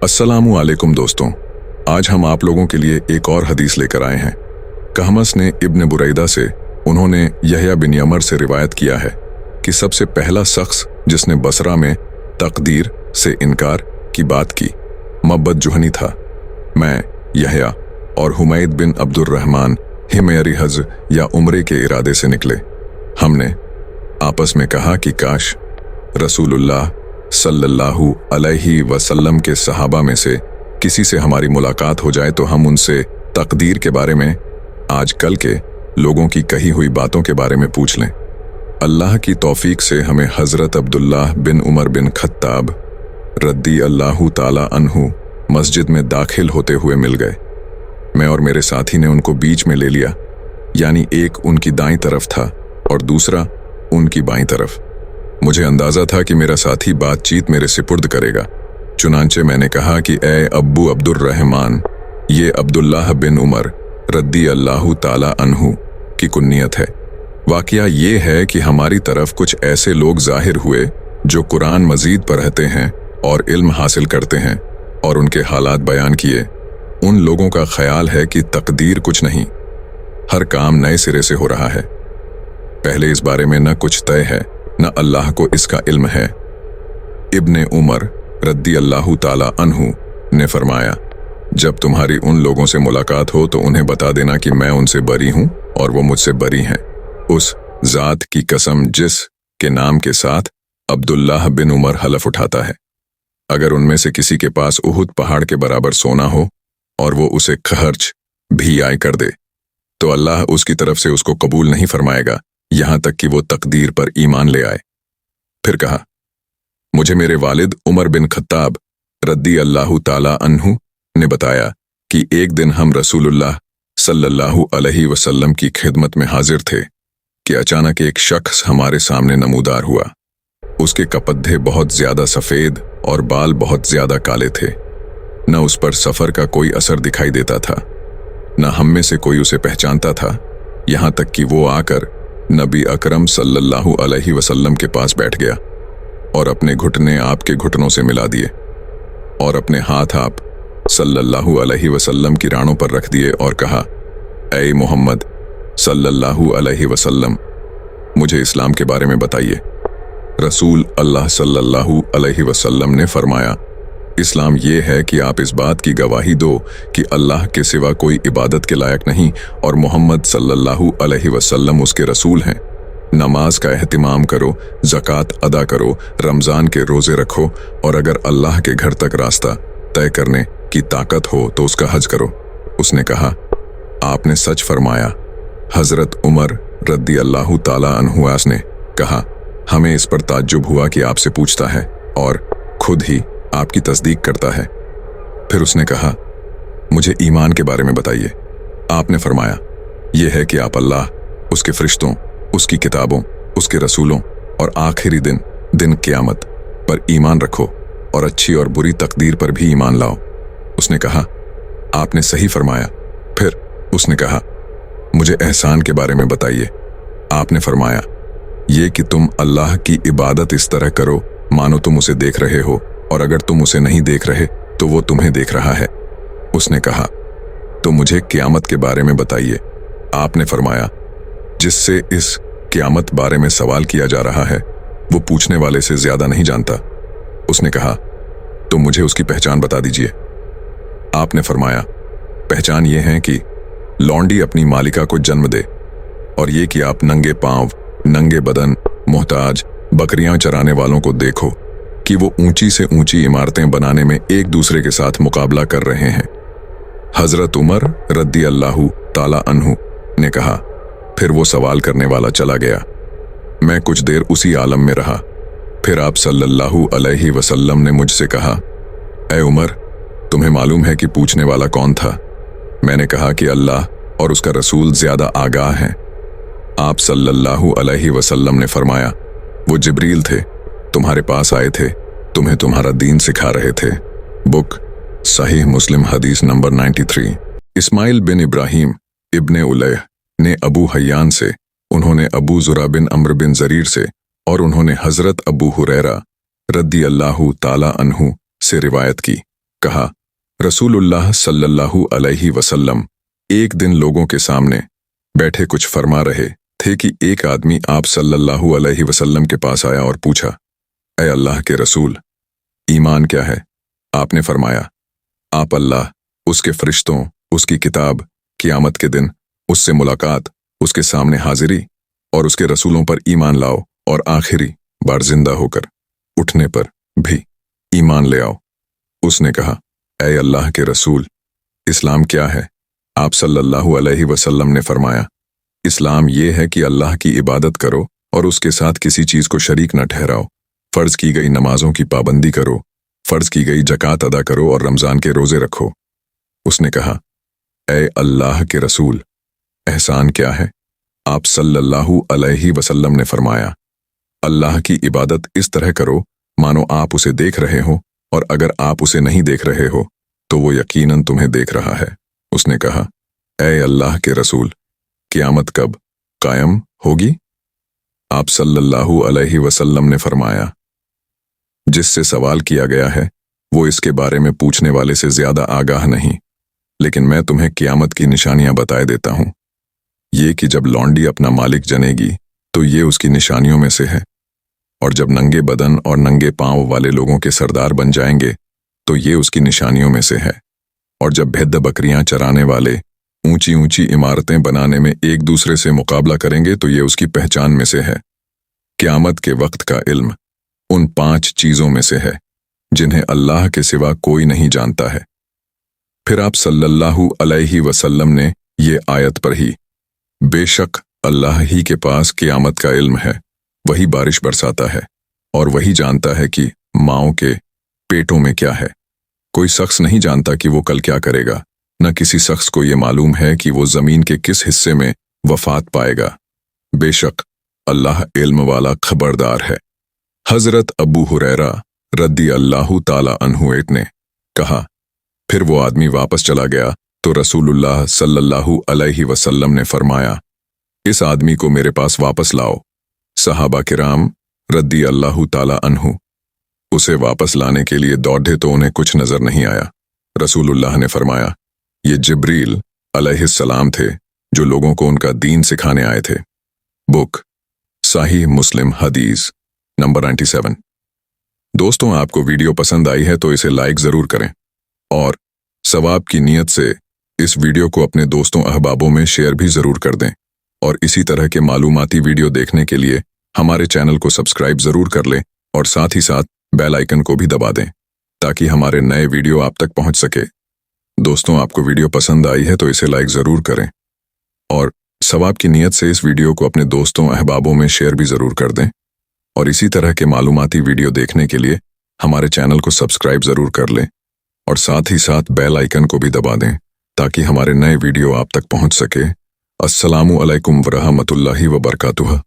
अस्सलामु अलैकुम दोस्तों, आज हम आप लोगों के लिए एक और हदीस लेकर आए हैं। कहमस ने इब्न बुरैदा से, उन्होंने यहया बिन यमर से रिवायत किया है कि सबसे पहला शख्स जिसने बसरा में तकदीर से इनकार की बात की मब्बत जुहनी था। मैं, यहया और हुमैद बिन अब्दुर्रहमान हिमयरी हज या उम्रे के इरादे से निकले। हमने आपस में कहा कि काश रसूलुल्लाह सल्लल्लाहु अलैहि वसल्लम के सहाबा में से किसी से हमारी मुलाकात हो जाए तो हम उनसे तकदीर के बारे में, आज कल के लोगों की कही हुई बातों के बारे में पूछ लें। अल्लाह की तौफीक से हमें हज़रत अब्दुल्लाह बिन उमर बिन खत्ताब रद्दी अल्लाहु ताला अन्हु मस्जिद में दाखिल होते हुए मिल गए। मैं और मेरे साथी ने उनको बीच में ले लिया, यानी एक उनकी दाईं तरफ था और दूसरा उनकी बाईं तरफ। मुझे अंदाजा था कि मेरा साथी बातचीत मेरे सिपुर्द करेगा, चुनांचे मैंने कहा कि ए अब्बू अब्दुर्रहमान, ये अब्दुल्लाह बिन उमर रद्दी अल्लाहु ताला अन्हु की कुन्नियत है। वाकया ये है कि हमारी तरफ कुछ ऐसे लोग जाहिर हुए जो कुरान मजीद पढ़ते हैं और इल्म हासिल करते हैं, और उनके हालात बयान किए। उन लोगों का ख्याल है कि तकदीर कुछ नहीं, हर काम नए सिरे से हो रहा है। पहले इस बारे में न कुछ तय है, न अल्लाह को इसका इल्म है। इब्ने उमर रद्दी अल्लाहु ताला अन्हु ने फरमाया, जब तुम्हारी उन लोगों से मुलाकात हो तो उन्हें बता देना कि मैं उनसे बरी हूं और वो मुझसे बरी हैं। उस जात की कसम जिस के नाम के साथ अब्दुल्लाह बिन उमर हलफ उठाता है, अगर उनमें से किसी के पास उहुद पहाड़ के बराबर सोना हो और वो उसे खर्च भी आय कर दे तो अल्लाह उसकी तरफ से उसको कबूल नहीं फरमाएगा यहां तक कि वो तकदीर पर ईमान ले आए। फिर कहा, मुझे मेरे वालिद उमर बिन खत्ताब रद्दी अल्लाहु ताला अन्हु ने बताया कि एक दिन हम रसूलुल्लाह सल्लल्लाहु अलैहि वसल्लम की खिदमत में हाजिर थे कि अचानक एक शख्स हमारे सामने नमूदार हुआ। उसके कपद्धे बहुत ज्यादा सफेद और बाल बहुत ज्यादा काले थे। न उस पर सफर का कोई असर दिखाई देता था, न हम में से कोई उसे पहचानता था, यहां तक कि वो आकर नबी अकरम सल्लल्लाहु अलैहि वसल्लम के पास बैठ गया और अपने घुटने आपके घुटनों से मिला दिए और अपने हाथ आप सल्लल्लाहु अलैहि वसल्लम की रानों पर रख दिए और कहा, ऐ मोहम्मद सल्लल्लाहु अलैहि वसल्लम, मुझे इस्लाम के बारे में बताइए। रसूल अल्लाह सल्लल्लाहु अलैहि वसल्लम ने फरमाया, इस्लाम ये है कि आप इस बात की गवाही दो कि अल्लाह के सिवा कोई इबादत के लायक नहीं और मोहम्मद सल्लल्लाहु अलैहि वसल्लम उसके रसूल हैं। नमाज का एहतिमाम करो, ज़कात अदा करो, रमज़ान के रोज़े रखो, और अगर अल्लाह के घर तक रास्ता तय करने की ताकत हो तो उसका हज करो। उसने कहा, आपने सच फरमाया। हज़रत उमर रद्दी अल्लाहु ताला अन्हुआस ने कहा, हमें इस पर ताज्जुब हुआ कि आपसे पूछता है और खुद ही आपकी तस्दीक करता है। फिर उसने कहा, मुझे ईमान के बारे में बताइए। आपने फरमाया, यह है कि आप अल्लाह, उसके फरिश्तों, उसकी किताबों, उसके रसूलों और आखिरी दिन क़यामत पर ईमान रखो और अच्छी और बुरी तकदीर पर भी ईमान लाओ। उसने कहा, आपने सही फरमाया। फिर उसने कहा, मुझे एहसान के बारे में बताइए। आपने फरमाया, ये कि तुम अल्लाह की इबादत इस तरह करो मानो तुम उसे देख रहे हो, और अगर तुम उसे नहीं देख रहे तो वो तुम्हें देख रहा है। उसने कहा, तो मुझे क़यामत के बारे में बताइए। आपने फरमाया, जिससे इस क़यामत बारे में सवाल किया जा रहा है वो पूछने वाले से ज्यादा नहीं जानता। उसने कहा, तो मुझे उसकी पहचान बता दीजिए। आपने फरमाया, पहचान ये है कि लौंडी अपनी मालिका को जन्म दे, और ये कि आप नंगे पांव, नंगे बदन, मोहताज, बकरियां चराने वालों को देखो कि वो ऊंची से ऊंची इमारतें बनाने में एक दूसरे के साथ मुकाबला कर रहे हैं। हजरत उमर रद्दी अल्लाहु ताला अन्हु ने कहा, फिर वो सवाल करने वाला चला गया। मैं कुछ देर उसी आलम में रहा। फिर आप सल्लल्लाहु अलैहि वसल्लम ने मुझसे कहा, ऐ उमर, तुम्हें मालूम है कि पूछने वाला कौन था? मैंने कहा कि अल्लाह और उसका रसूल ज्यादा आगाह हैं। आप सल्लल्लाहु अलैहि वसल्लम ने फरमाया, वो जिब्रील थे, तुम्हारे पास आए थे, तुम्हें तुम्हारा दीन सिखा रहे थे। बुक सहीह मुस्लिम हदीस नंबर 93। इस्माइल बिन इब्राहिम इब्ने उलैह ने अबू हय्यान से, उन्होंने अबू ज़ुरा बिन अम्र बिन ज़रीर से, और उन्होंने हज़रत अबू हुरैरा रद्दी अल्लाहु ताला अन्हु से रिवायत की। कहा, रसूलुल्लाह सल्लल्लाहु अलैहि वसल्लम एक दिन लोगों के सामने बैठे कुछ फरमा रहे थे कि एक आदमी आप सल्लल्लाहु अलैहि वसल्लम के पास आया और पूछा, ऐ अल्लाह के रसूल, ईमान क्या है? आपने फरमाया, आप अल्लाह, उसके फरिश्तों, उसकी किताब, क़यामत के दिन, उससे मुलाकात, उसके सामने हाजिरी और उसके रसूलों पर ईमान लाओ और आखिरी बार जिंदा होकर उठने पर भी ईमान ले आओ। उसने कहा, ऐ अल्लाह के रसूल, इस्लाम क्या है? आप सल्लल्लाहु अलैहि वसल्लम ने फरमाया, इस्लाम ये है कि अल्लाह की इबादत करो और उसके साथ किसी चीज को शरीक न ठहराओ, फर्ज की गई नमाजों की पाबंदी करो, फर्ज की गई जकात अदा करो और रमजान के रोजे रखो। उसने कहा, ऐ अल्लाह के रसूल, एहसान क्या है? आप सल्लल्लाहु अलैहि वसल्लम ने फरमाया, अल्लाह की इबादत इस तरह करो मानो आप उसे देख रहे हो, और अगर आप उसे नहीं देख रहे हो तो वो यकीनन तुम्हें देख रहा है। उसने कहा, ऐ अल्लाह के रसूल, क़यामत कब कायम होगी? आप सल्लल्लाहु अलैहि वसल्लम ने फरमाया, जिससे सवाल किया गया है वो इसके बारे में पूछने वाले से ज्यादा आगाह नहीं, लेकिन मैं तुम्हें क़यामत की निशानियां बताए देता हूं। ये कि जब लौंडी अपना मालिक जनेगी तो ये उसकी निशानियों में से है, और जब नंगे बदन और नंगे पांव वाले लोगों के सरदार बन जाएंगे तो ये उसकी निशानियों में से है, और जब भेड़ बकरियां चराने वाले ऊंची ऊंची इमारतें बनाने में एक दूसरे से मुकाबला करेंगे तो ये उसकी पहचान में से है। क़यामत के वक्त का इल्म उन 5 चीजों में से है जिन्हें अल्लाह के सिवा कोई नहीं जानता है। फिर आप सल्लल्लाहु अलैहि वसल्लम ने ये आयत पढ़ी, बेशक अल्लाह ही के पास क़यामत का इल्म है, वही बारिश बरसाता है और वही जानता है कि माँओं के पेटों में क्या है। कोई शख्स नहीं जानता कि वो कल क्या करेगा, न किसी शख्स को ये मालूम है कि वो जमीन के किस हिस्से में वफात पाएगा। बेशक अल्लाह इल्म वाला खबरदार है। हजरत अबू हुरैरा रद्दी अल्लाहु ताला अन्हु ने कहा, फिर वो आदमी वापस चला गया तो रसूलुल्लाह सल्लल्लाहु अलैहि वसल्लम ने फरमाया, इस आदमी को मेरे पास वापस लाओ। सहाबा किराम रद्दी अल्लाहु ताला अन्हु उसे वापस लाने के लिए दौड़े तो उन्हें कुछ नजर नहीं आया। रसूलुल्लाह ने फरमाया, ये जिब्रील अलैहिस्सलाम थे जो लोगों को उनका दीन सिखाने आए थे। बुक साहिह मुस्लिम हदीस नंबर 97। दोस्तों, आपको वीडियो पसंद आई है तो इसे लाइक जरूर करें और सवाब की नीयत से इस वीडियो को अपने दोस्तों अहबाबों में शेयर भी जरूर कर दें, और इसी तरह के मालूमाती वीडियो देखने के लिए हमारे चैनल को सब्सक्राइब जरूर कर लें और साथ ही साथ बेल आइकन को भी दबा दें ताकि हमारे नए वीडियो आप तक पहुंच सके। दोस्तों, आपको वीडियो पसंद आई है तो इसे लाइक जरूर करें और सवाब की नीयत से इस वीडियो को अपने दोस्तों अहबाबों में शेयर भी जरूर कर दें, और इसी तरह के मालूमाती वीडियो देखने के लिए हमारे चैनल को सब्सक्राइब जरूर कर लें और साथ ही साथ बेल आइकन को भी दबा दें ताकि हमारे नए वीडियो आप तक पहुंच सके। अस्सलामु अलैकुम व रहमतुल्लाहि व बरकातुहू।